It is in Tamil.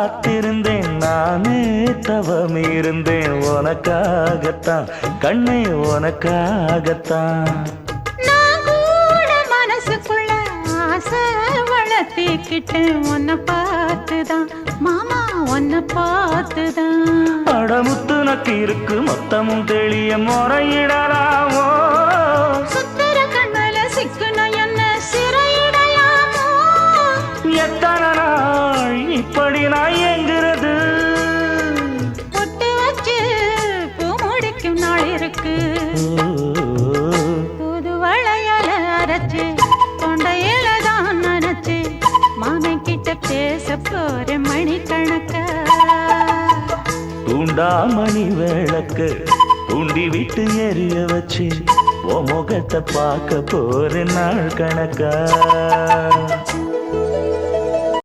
காத்திருந்தேன் நானே தவம் இருந்தேன் உனக்காகத்தான் கண்ணே உனக்காகத்தான் நான் கூட மனசுக்குள்ள ஆசை வளர்த்திக்கிட்டேன் உன்னை பார்த்துதான் மாமா உன்னை பார்த்துதான் அடமுத்து நக்கு இருக்கு மொத்தமும் தெளிய முறையிடலாமோ சுத்தர கண்மல சிக்குன என்ன சிறையிடலாமோ எத்தனை நாள் இப்படி நான் எங்கிறது பொட்டு வச்சு பூ முடிக்கும் நாள் இருக்கு புது வளையல அரைச்சு தொண்டையில தான் நினைச்சு மாமன் கிட்ட பேச போற மணிக்கணக்க தூண்டாமணி விளக்கு தூண்டி விட்டு எரிய வச்சு உன் முகத்தை பார்க்க போற நாள் கணக்கா